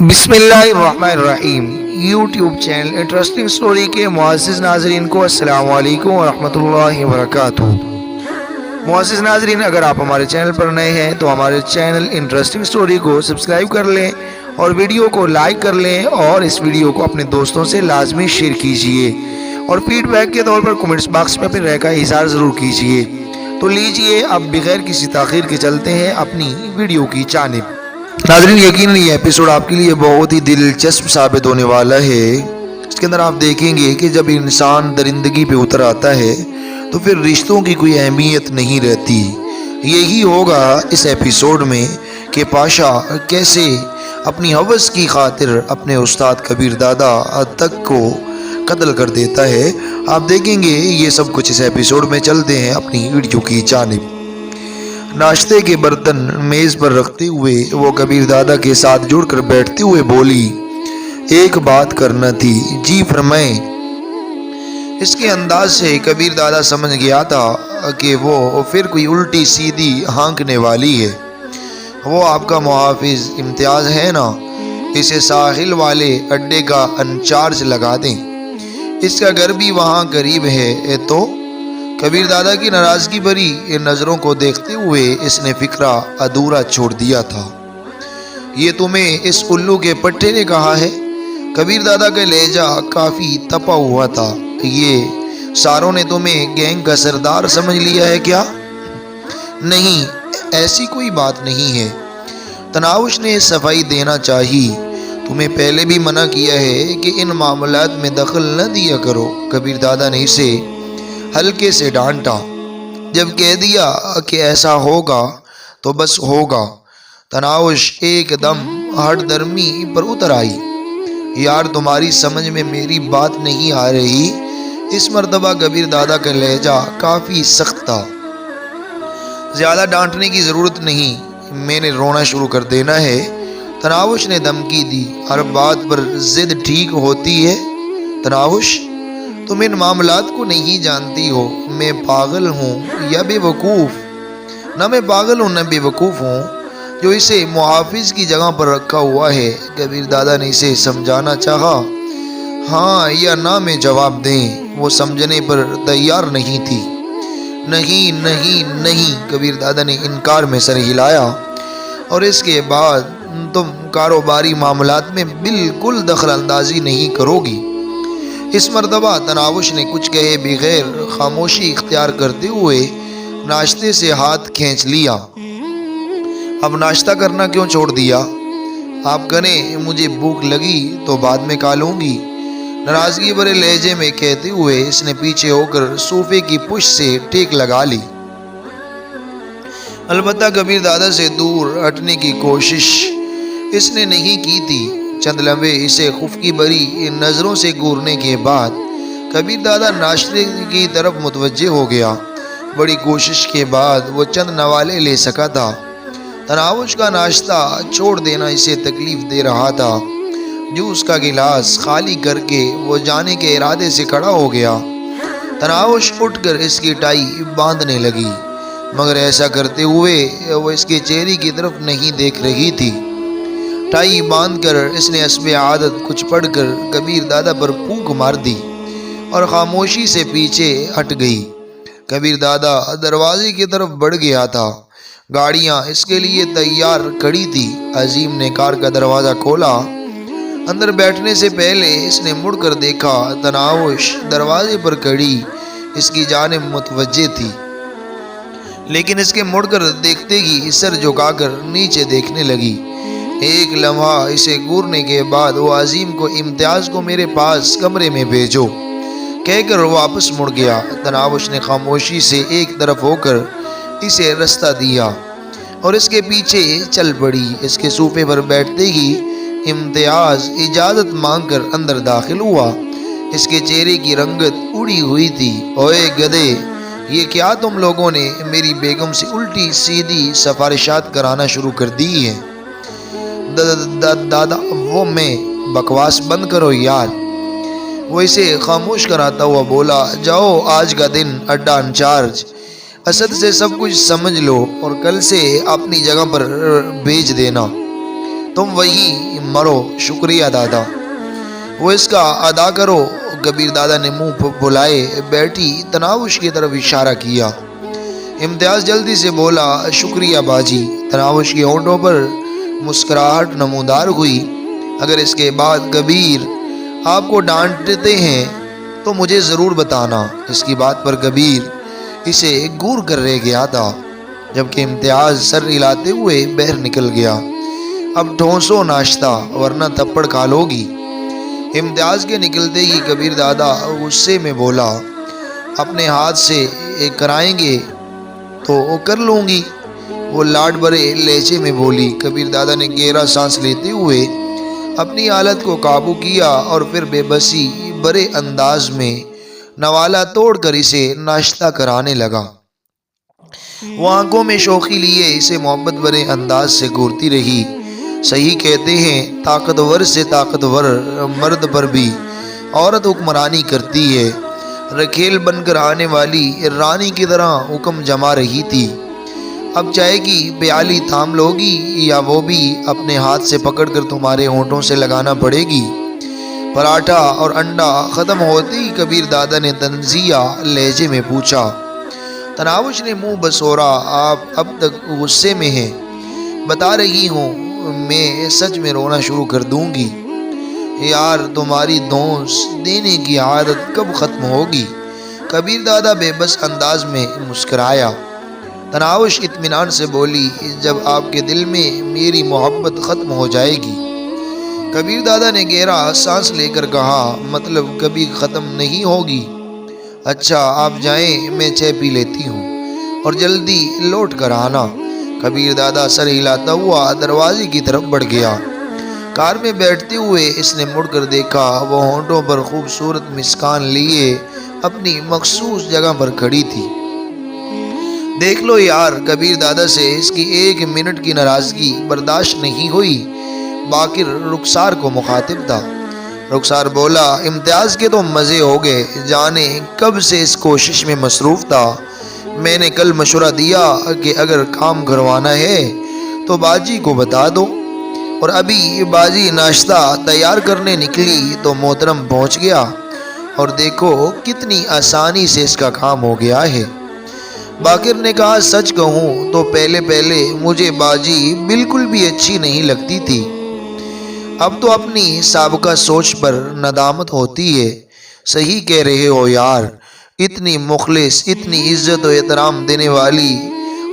بسم اللہ الرحمن الرحیم یوٹیوب چینل انٹرسٹنگ سٹوری کے معزز ناظرین کو السلام علیکم ورحمۃ اللہ وبرکاتہ۔ معزز ناظرین، اگر آپ ہمارے چینل پر نئے ہیں تو ہمارے چینل انٹرسٹنگ سٹوری کو سبسکرائب کر لیں اور ویڈیو کو لائک کر لیں اور اس ویڈیو کو اپنے دوستوں سے لازمی شیئر کیجیے اور فیڈ بیک کے طور پر کمنٹس باکس میں اپنے رائے کا اظہار ضرور کیجیے۔ تو لیجیے اب بغیر کسی تاخیر کے چلتے ہیں اپنی ویڈیو کی جانب۔ ناظرین، یقیناً یہ ایپیسوڈ آپ کے لیے بہت ہی دلچسپ ثابت ہونے والا ہے۔ اس کے اندر آپ دیکھیں گے کہ جب انسان درندگی پہ اتر آتا ہے تو پھر رشتوں کی کوئی اہمیت نہیں رہتی۔ یہی ہوگا اس ایپیسوڈ میں کہ پاشا کیسے اپنی ہوس کی خاطر اپنے استاد کبیر دادا تک کو قتل کر دیتا ہے۔ آپ دیکھیں گے یہ سب کچھ اس ایپیسوڈ میں۔ چلتے ہیں اپنی ویڈیو کی جانب۔ ناشتے کے برتن میز پر رکھتے ہوئے وہ کبیر دادا کے ساتھ جڑ کر بیٹھتے ہوئے بولی، ایک بات کرنا تھی۔ جی فرمائیں۔ اس کے انداز سے کبیر دادا سمجھ گیا تھا کہ وہ پھر کوئی الٹی سیدھی ہانکنے والی ہے۔ وہ آپ کا محافظ امتیاز ہے نا، اسے ساحل والے اڈے کا انچارج لگا دیں، اس کا گھر بھی وہاں قریب ہے۔ تو کبیر دادا کی ناراضگی بھری نظروں کو دیکھتے ہوئے اس نے فکرہ ادھورا چھوڑ دیا تھا۔ یہ تمہیں اس الو کے پٹھے نے کہا ہے؟ کبیر دادا کا لہجہ کافی تپا ہوا تھا۔ یہ ساروں نے تمہیں گینگ کا سردار سمجھ لیا ہے کیا؟ نہیں، ایسی کوئی بات نہیں ہے۔ تناوش نے صفائی دینا چاہی۔ تمہیں پہلے بھی منع کیا ہے کہ ان معاملات میں دخل نہ دیا کرو۔ کبیر دادا نے اسے ہلکے سے ڈانٹا۔ جب کہہ دیا کہ ایسا ہوگا تو بس ہوگا۔ تناوش ایک دم ہٹ درمی پر اتر آئی۔ یار، تمہاری سمجھ میں میری بات نہیں آ رہی۔ اس مرتبہ کبیر دادا کا لہجہ کافی سخت تھا۔ زیادہ ڈانٹنے کی ضرورت نہیں، میں نے رونا شروع کر دینا ہے۔ تناوش نے دھمکی دی۔ ہر بات پر ضد ٹھیک ہوتی ہے؟ تناوش، تم ان معاملات کو نہیں جانتی ہو۔ میں پاگل ہوں یا بے وقوف؟ نہ میں پاگل ہوں نہ بے وقوف ہوں جو اسے محافظ کی جگہ پر رکھا ہوا ہے۔ کبیر دادا نے اسے سمجھانا چاہا۔ ہاں یا نہ میں جواب دیں، وہ سمجھنے پر تیار نہیں تھی۔ نہیں نہیں نہیں، کبیر دادا نے انکار میں سر ہلایا۔ اور اس کے بعد تم کاروباری معاملات میں بالکل دخل اندازی نہیں کرو گی۔ اس مرتبہ تناوش نے کچھ کہے بغیر خاموشی اختیار کرتے ہوئے ناشتے سے ہاتھ کھینچ لیا۔ اب ناشتہ کرنا کیوں چھوڑ دیا؟ آپ کریں، مجھے بھوک لگی تو بعد میں کھا لوں گی، ناراضگی بھرے لہجے میں کہتے ہوئے اس نے پیچھے ہو کر صوفے کی پشت سے ٹیک لگا لی۔ البتہ کبیر دادا سے دور ہٹنے کی کوشش اس نے نہیں کی تھی۔ چند لمحے اسے خفگی بھری نظروں سے گورنے کے بعد کبیر دادا ناشتے کی طرف متوجہ ہو گیا۔ بڑی کوشش کے بعد وہ چند نوالے لے سکا تھا۔ تناوش کا ناشتہ چھوڑ دینا اسے تکلیف دے رہا تھا۔ جوس کا گلاس خالی کر کے وہ جانے کے ارادے سے کھڑا ہو گیا۔ تناوش اٹھ کر اس کی ٹائی باندھنے لگی، مگر ایسا کرتے ہوئے وہ اس کے چہرے کی طرف نہیں دیکھ رہی تھی۔ ٹائی باندھ کر اس نے حسب عادت کچھ پڑھ کر کبیر دادا پر پھونک مار دی اور خاموشی سے پیچھے ہٹ گئی۔ کبیر دادا دروازے کی طرف بڑھ گیا تھا۔ گاڑیاں اس کے لیے تیار کھڑی تھی۔ عظیم نے کار کا دروازہ کھولا۔ اندر بیٹھنے سے پہلے اس نے مڑ کر دیکھا۔ تناوش دروازے پر کھڑی اس کی جانب متوجہ تھی، لیکن اس کے مڑ کر دیکھتے ہی سر جھکا کر نیچے دیکھنے لگی۔ ایک لمحہ اسے گورنے کے بعد وہ عظیم کو امتیاز کو میرے پاس کمرے میں بھیجو کہہ کر واپس مڑ گیا۔ تناوش نے خاموشی سے ایک طرف ہو کر اسے رستہ دیا اور اس کے پیچھے چل پڑی۔ اس کے صوفے پر بیٹھتے ہی امتیاز اجازت مانگ کر اندر داخل ہوا۔ اس کے چہرے کی رنگت اڑی ہوئی تھی۔ اوئے گدھے، یہ کیا تم لوگوں نے میری بیگم سے الٹی سیدھی سفارشات کرانا شروع کر دی ہیں؟ دادا، وہ میں بکواس بند کرو یار۔ وہ اسے خاموش کراتا ہوا بولا، جاؤ، آج کا دن اڈا انچارج اسد سے سب کچھ سمجھ لو اور کل سے اپنی جگہ پر بھیج دینا۔ تم وہی مرو شکریہ دادا، وہ اس کا ادا کرو۔ کبیر دادا نے منہ بلائے بیٹھی تناوش کی طرف اشارہ کیا۔ امتیاز جلدی سے بولا شکریہ باجی۔ تناوش کے ہونٹوں پر مسکراہٹ نمودار ہوئی۔ اگر اس کے بعد کبیر آپ کو ڈانٹتے ہیں تو مجھے ضرور بتانا۔ اس کی بات پر کبیر اسے گور کر رہ گیا تھا، جبکہ امتیاز سر ہلاتے ہوئے باہر نکل گیا۔ اب ٹھونسو ناشتہ ورنہ تھپڑ کھا لو گی۔ امتیاز کے نکلتے ہی کبیر دادا غصے میں بولا اپنے ہاتھ سے کرائیں گے تو کر لوں گی، وہ لاڈ بھرے لہجے میں بولی۔ کبیر دادا نے گہرا سانس لیتے ہوئے اپنی حالت کو قابو کیا اور پھر بے بسی بڑے انداز میں نوالا توڑ کر اسے ناشتہ کرانے لگا۔ وہ آنکھوں میں شوخی لیے اسے محبت بھرے انداز سے گورتی رہی۔ صحیح کہتے ہیں طاقتور سے طاقتور مرد پر بھی عورت حکمرانی کرتی ہے۔ رکھیل بن کر آنے والی رانی کی طرح حکم جما رہی تھی۔ اب چائے کی پیالی تھام لوگی یا وہ بھی اپنے ہاتھ سے پکڑ کر تمہارے ہونٹوں سے لگانا پڑے گی؟ پراٹھا اور انڈا ختم ہوتے ہی کبیر دادا نے تنزیہ لہجے میں پوچھا۔ تناوش نے منہ بسورا آپ اب تک غصے میں ہیں، بتا رہی ہوں میں سچ میں رونا شروع کر دوں گی۔ یار تمہاری دونس دینے کی عادت کب ختم ہوگی؟ کبیر دادا بے بس انداز میں مسکرایا۔ تناوش اطمینان سے بولی جب آپ کے دل میں میری محبت ختم ہو جائے گی۔ کبیر دادا نے گہرا سانس لے کر کہا مطلب کبھی ختم نہیں ہوگی؟ اچھا آپ جائیں، میں چائے پی لیتی ہوں اور جلدی لوٹ کر آنا۔ کبیر دادا سر ہلاتا ہوا دروازے کی طرف بڑھ گیا۔ کار میں بیٹھتے ہوئے اس نے مڑ کر دیکھا، وہ ہونٹوں پر خوبصورت مسکان لیے اپنی مخصوص جگہ پر کھڑی تھی۔ دیکھ لو یار، کبیر دادا سے اس کی ایک منٹ کی ناراضگی برداشت نہیں ہوئی۔ باقر رخسار کو مخاطب تھا۔ رخسار بولا امتیاز کے تو مزے ہو گئے، جانے کب سے اس کوشش میں مصروف تھا۔ میں نے کل مشورہ دیا کہ اگر کام کروانا ہے تو باجی کو بتا دو، اور ابھی باجی ناشتہ تیار کرنے نکلی تو محترم پہنچ گیا، اور دیکھو کتنی آسانی سے اس کا کام ہو گیا ہے۔ باقر نے کہا سچ کہوں تو پہلے مجھے باجی بالکل بھی اچھی نہیں لگتی تھی، اب تو اپنی سابقہ سوچ پر ندامت ہوتی ہے۔ صحیح کہہ رہے ہو یار، اتنی مخلص، اتنی عزت و احترام دینے والی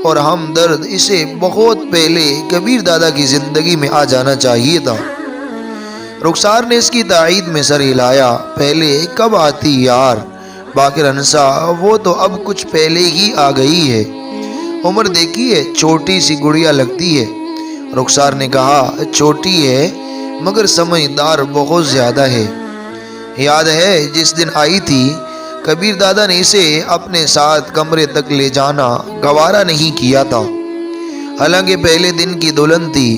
اور ہمدرد، اسے بہت پہلے کبیر دادا کی زندگی میں آ جانا چاہیے تھا۔ رخسار نے اس کی تائید میں سر ہلایا۔ پہلے کب آتی یار؟ باقر ہنسا، وہ تو اب کچھ پہلے ہی آ گئی ہے، عمر دیکھی ہے چھوٹی سی گڑیا لگتی ہے۔ رخسار نے کہا چھوٹی ہے مگر سمجھدار بہت زیادہ ہے۔ یاد ہے جس دن آئی تھی، کبیر دادا نے اسے اپنے ساتھ کمرے تک لے جانا گوارا نہیں کیا تھا، حالانکہ پہلے دن کی دلہن تھی،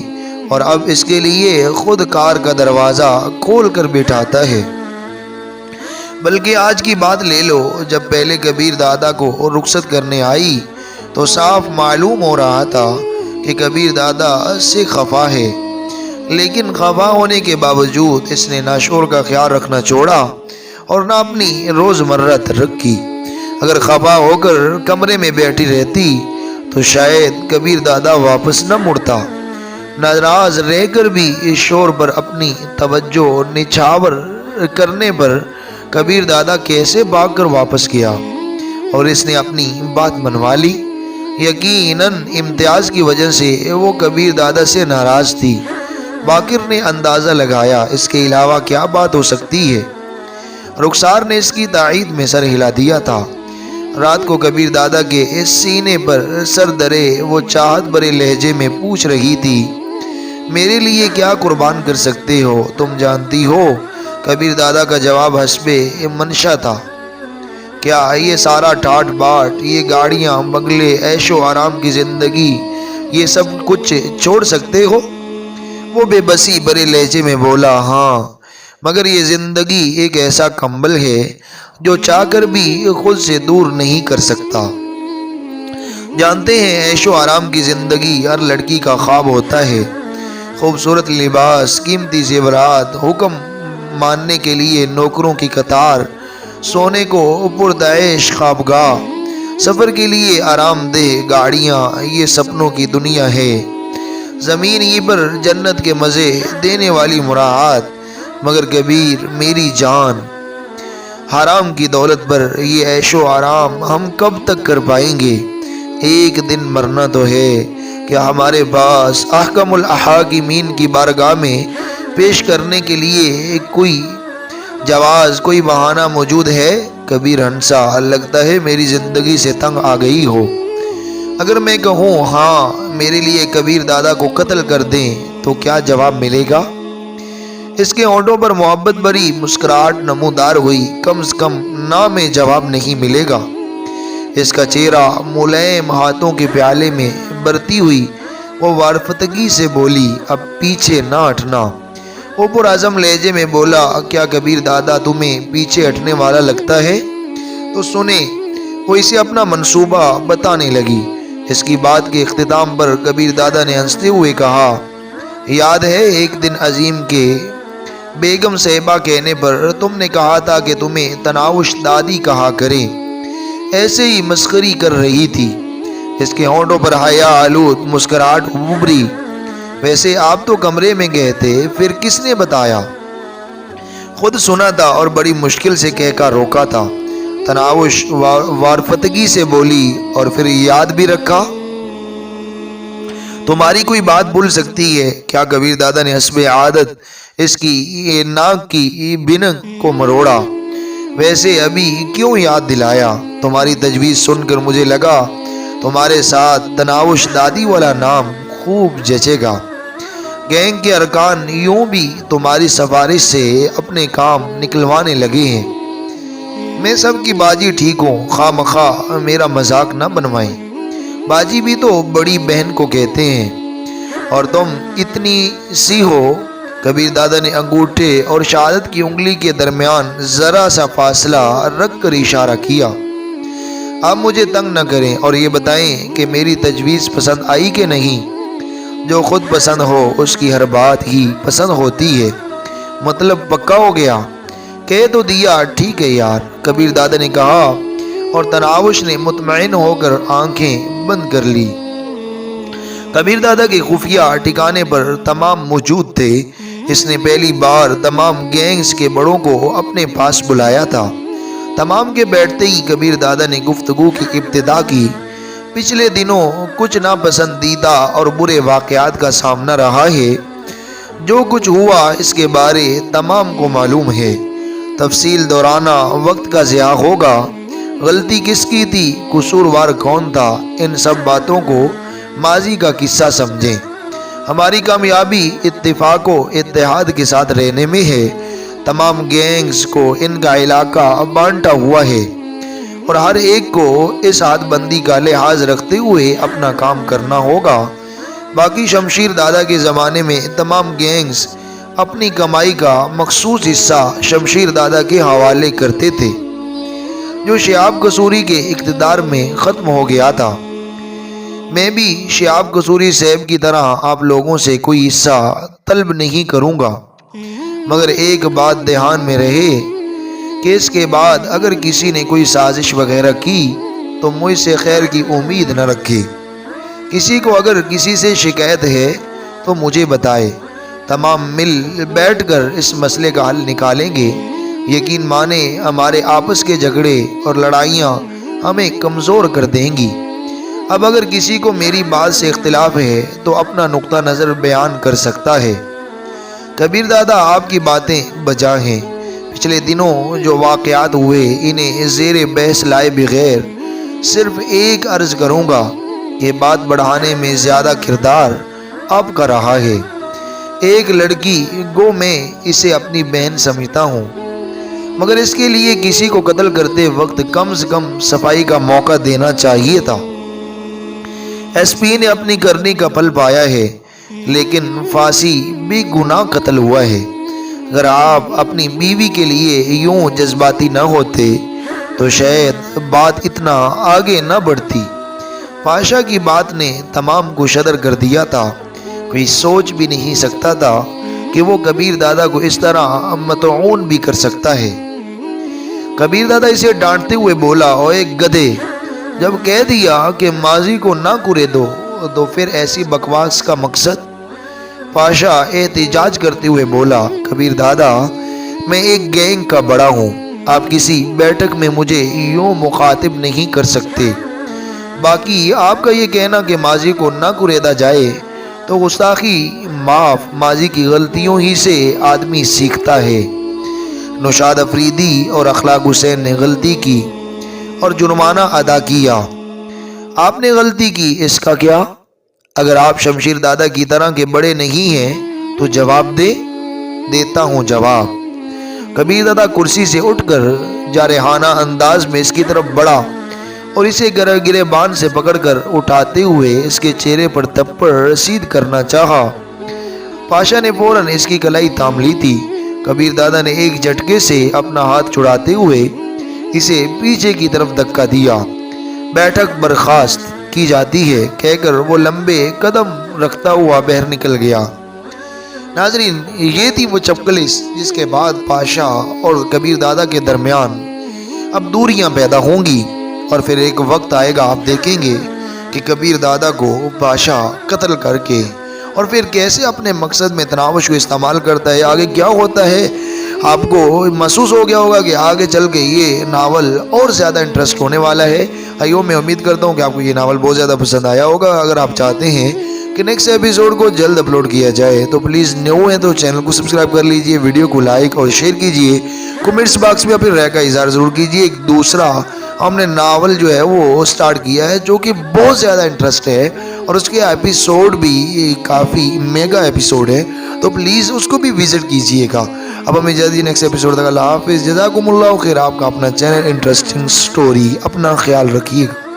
اور اب اس کے لیے خود کار کا دروازہ کھول کر بٹھاتا ہے۔ بلکہ آج کی بات لے لو، جب پہلے کبیر دادا کو رخصت کرنے آئی تو صاف معلوم ہو رہا تھا کہ کبیر دادا سے خفا ہے، لیکن خفا ہونے کے باوجود اس نے نہ شور کا خیال رکھنا چھوڑا اور نہ اپنی روزمرہ ترقی۔ اگر خفا ہو کر کمرے میں بیٹھی رہتی تو شاید کبیر دادا واپس نہ مڑتا۔ ناراض رہ کر بھی اس شور پر اپنی توجہ نچھاور کرنے پر کبیر دادا کیسے بھاگ کر واپس گیا، اور اس نے اپنی بات منوا لی۔ یقیناً امتیاز کی وجہ سے وہ کبیر دادا سے ناراض تھی۔ باقر نے اندازہ لگایا، اس کے علاوہ کیا بات ہو سکتی ہے؟ رخسار نے اس کی تائید میں سر ہلا دیا تھا۔ رات کو کبیر دادا کے اس سینے پر سر درے وہ چاہت بھرے لہجے میں پوچھ رہی تھی، میرے لیے کیا قربان کر سکتے ہو تم جانتی ہو؟ کبیر دادا کا جواب حسب منشا تھا، کیا یہ سارا ٹھاٹ باٹ، یہ گاڑیاں، بنگلے، عیش و آرام کی زندگی، یہ سب کچھ چھوڑ سکتے ہو؟ وہ بے بسی بھرے لہجے میں بولا ہاں، مگر یہ زندگی ایک ایسا کمبل ہے جو چاہ کر بھی خود سے دور نہیں کر سکتا۔ جانتے ہیں عیش و آرام کی زندگی ہر لڑکی کا خواب ہوتا ہے، خوبصورت لباس، قیمتی زیورات، حکم ماننے کے لیے نوکروں کی قطار، سونے کو پردعیش خوابگاہ، سفر کے لیے آرام دہ گاڑیاں، یہ سپنوں کی دنیا ہے۔ زمین ہی پر جنت کے مزے دینے والی مراعات، مگر کبیر میری جان، حرام کی دولت پر یہ عیش و آرام ہم کب تک کر پائیں گے؟ ایک دن مرنا تو ہے۔ کیا ہمارے پاس احکم الحاکمین کی بارگاہ میں پیش کرنے کے لیے کوئی جواز، کوئی بہانہ موجود ہے؟ کبیر ہنسا، لگتا ہے میری زندگی سے تنگ آ گئی ہو۔ اگر میں کہوں ہاں میرے لیے کبیر دادا کو قتل کر دیں تو کیا جواب ملے گا؟ اس کے ہونٹوں پر محبت بھری مسکراہٹ نمودار ہوئی۔ کم سے کم نہ میں جواب نہیں ملے گا۔ اس کا چہرہ ملائم ہاتھوں کے پیالے میں برتی ہوئی وہ وارفتگی سے بولی، اب پیچھے نہ ہٹنا۔ وہ پرعزم لہجے میں بولا، کیا کبیر دادا تمہیں پیچھے ہٹنے والا لگتا ہے؟ تو سنیں۔ وہ اسے اپنا منصوبہ بتانے لگی۔ اس کی بات کے اختتام پر کبیر دادا نے ہنستے ہوئے کہا، یاد ہے ایک دن عظیم کے بیگم صاحبہ کہنے پر تم نے کہا تھا کہ تمہیں تناوش دادی کہا کریں، ایسے ہی مسخری کر رہی تھی۔ اس کے ہونٹوں پر حیا آلود مسکراہٹ ابھری۔ ویسے آپ تو کمرے میں گئے تھے، پھر کس نے بتایا؟ خود سنا تھا اور بڑی مشکل سے کہہ کر روکا تھا۔ تناوش وارفتگی سے بولی، اور پھر یاد بھی رکھا؟ تمہاری کوئی بات بھول سکتی ہے کیا؟ کبیر دادا نے حسب عادت اس کی ناک کی بنک کو مروڑا۔ ویسے ابھی کیوں یاد دلایا؟ تمہاری تجویز سن کر مجھے لگا تمہارے ساتھ تناوش دادی والا نام خوب جچے گا۔ گینگ کے ارکان یوں بھی تمہاری سفارش سے اپنے کام نکلوانے لگے ہیں۔ میں سب کی باجی ٹھیک ہوں، خواہ مخواہ میرا مذاق نہ بنوائیں۔ باجی بھی تو بڑی بہن کو کہتے ہیں، اور تم اتنی سی ہو۔ کبیر دادا نے انگوٹھے اور شہادت کی انگلی کے درمیان ذرا سا فاصلہ رکھ کر اشارہ کیا۔ آپ مجھے تنگ نہ کریں اور یہ بتائیں کہ میری تجویز پسند آئی کہ نہیں؟ جو خود پسند ہو اس کی ہر بات ہی پسند ہوتی ہے۔ مطلب پکا ہو گیا؟ کہہ تو دیا، ٹھیک ہے یار، کبیر دادا نے کہا، اور تناوش نے مطمئن ہو کر آنکھیں بند کر لی۔ کبیر دادا کے خفیہ ٹھکانے پر تمام موجود تھے۔ اس نے پہلی بار تمام گینگز کے بڑوں کو اپنے پاس بلایا تھا۔ تمام کے بیٹھتے ہی کبیر دادا نے گفتگو کی ابتدا کی۔ پچھلے دنوں کچھ ناپسندیدہ اور برے واقعات کا سامنا رہا ہے۔ جو کچھ ہوا اس کے بارے تمام کو معلوم ہے۔ تفصیل دہرانا وقت کا ضیاع ہوگا۔ غلطی کس کی تھی، قصوروار کون تھا، ان سب باتوں کو ماضی کا قصہ سمجھیں۔ ہماری کامیابی اتفاق و اتحاد کے ساتھ رہنے میں ہے۔ تمام گینگز کو ان کا علاقہ بانٹا ہوا ہے اور ہر ایک کو اس عہد بندی کا لحاظ رکھتے ہوئے اپنا کام کرنا ہوگا۔ باقی شمشیر دادا کے زمانے میں تمام گینگز اپنی کمائی کا مخصوص حصہ شمشیر دادا کے حوالے کرتے تھے، جو شہاب قصوری کے اقتدار میں ختم ہو گیا تھا۔ میں بھی شہاب قصوری صاحب کی طرح آپ لوگوں سے کوئی حصہ طلب نہیں کروں گا، مگر ایک بات دھیان میں رہے کہ اس کے بعد اگر کسی نے کوئی سازش وغیرہ کی تو مجھ سے خیر کی امید نہ رکھے۔ کسی کو اگر کسی سے شکایت ہے تو مجھے بتائے، تمام مل بیٹھ کر اس مسئلے کا حل نکالیں گے۔ یقین مانے ہمارے آپس کے جھگڑے اور لڑائیاں ہمیں کمزور کر دیں گی۔ اب اگر کسی کو میری بات سے اختلاف ہے تو اپنا نقطہ نظر بیان کر سکتا ہے۔ کبیر دادا آپ کی باتیں بجا ہیں۔ پچھلے دنوں جو واقعات ہوئے انہیں زیر بحث لائے بغیر صرف ایک عرض کروں گا کہ بات بڑھانے میں زیادہ کردار آپ کا رہا ہے۔ ایک لڑکی گو میں اسے اپنی بہن سمجھتا ہوں، مگر اس کے لیے کسی کو قتل کرتے وقت کم سے کم صفائی کا موقع دینا چاہیے تھا۔ ایس پی نے اپنی کرنی کا پھل پایا ہے، لیکن پھانسی بے گناہ قتل ہوا ہے۔ اگر آپ اپنی بیوی کے لیے یوں جذباتی نہ ہوتے تو شاید بات اتنا آگے نہ بڑھتی۔ پاشا کی بات نے تمام کو شدر کر دیا تھا۔ کوئی سوچ بھی نہیں سکتا تھا کہ وہ کبیر دادا کو اس طرح مطعون بھی کر سکتا ہے۔ کبیر دادا اسے ڈانٹتے ہوئے بولا، اوے گدھے، جب کہہ دیا کہ ماضی کو نہ کرے دو تو پھر ایسی بکواس کا مقصد؟ پاشا احتجاج کرتے ہوئے بولا، کبیر دادا، میں ایک گینگ کا بڑا ہوں، آپ کسی بیٹھک میں مجھے یوں مخاطب نہیں کر سکتے۔ باقی آپ کا یہ کہنا کہ ماضی کو نہ کریدا جائے تو گستاخی معاف، ماضی کی غلطیوں ہی سے آدمی سیکھتا ہے۔ نوشاد افریدی اور اخلاق حسین نے غلطی کی اور جرمانہ ادا کیا۔ آپ نے غلطی کی، اس کا کیا؟ اگر آپ شمشیر دادا کی طرح کے بڑے نہیں ہیں تو جواب دیتا ہوں جواب۔ کبیر دادا کرسی سے اٹھ کر جارحانہ انداز میں اس کی طرف بڑھا اور اسے گریبان سے پکڑ کر اٹھاتے ہوئے اس کے چہرے پر تھپڑ رسید کرنا چاہا۔ پاشا نے فوراً اس کی کلائی تھام لی تھی۔ کبیر دادا نے ایک جھٹکے سے اپنا ہاتھ چھڑاتے ہوئے اسے پیچھے کی طرف دھکا دیا۔ بیٹھک برخاست کی جاتی ہے کہہ کر وہ لمبے قدم رکھتا ہوا باہر نکل گیا۔ ناظرین، یہ تھی وہ چپکلس جس کے بعد پاشا اور کبیر دادا کے درمیان اب دوریاں پیدا ہوں گی، اور پھر ایک وقت آئے گا آپ دیکھیں گے کہ کبیر دادا کو پاشا قتل کر کے اور پھر کیسے اپنے مقصد میں تناوش کو استعمال کرتا ہے۔ آگے کیا ہوتا ہے آپ کو محسوس ہو گیا ہوگا کہ آگے چل کے یہ ناول اور زیادہ انٹرسٹ ہونے والا ہے۔ میں امید کرتا ہوں کہ آپ کو یہ ناول بہت زیادہ پسند آیا ہوگا۔ اگر آپ چاہتے ہیں کہ نیکسٹ ایپیسوڈ کو جلد اپلوڈ کیا جائے تو پلیز نیو ہے تو چینل کو سبسکرائب کر لیجئے، ویڈیو کو لائک اور شیئر کیجئے، کومنٹس باکس میں اپنی رائے کا اظہار ضرور کیجئے۔ ایک دوسرا ہم نے ناول جو ہے وہ سٹارٹ کیا ہے جو کہ بہت زیادہ انٹرسٹ ہے اور اس کے ایپیسوڈ بھی کافی میگا ایپیسوڈ ہے، تو پلیز اس کو بھی وزٹ کیجئے گا۔ اب ہمیں جلدی نیکسٹ ایپیسوڈ تک، اللہ حافظ، جزاکم اللہ خیر۔ آپ کا اپنا چینل انٹرسٹنگ سٹوری، اپنا خیال رکھیے گا۔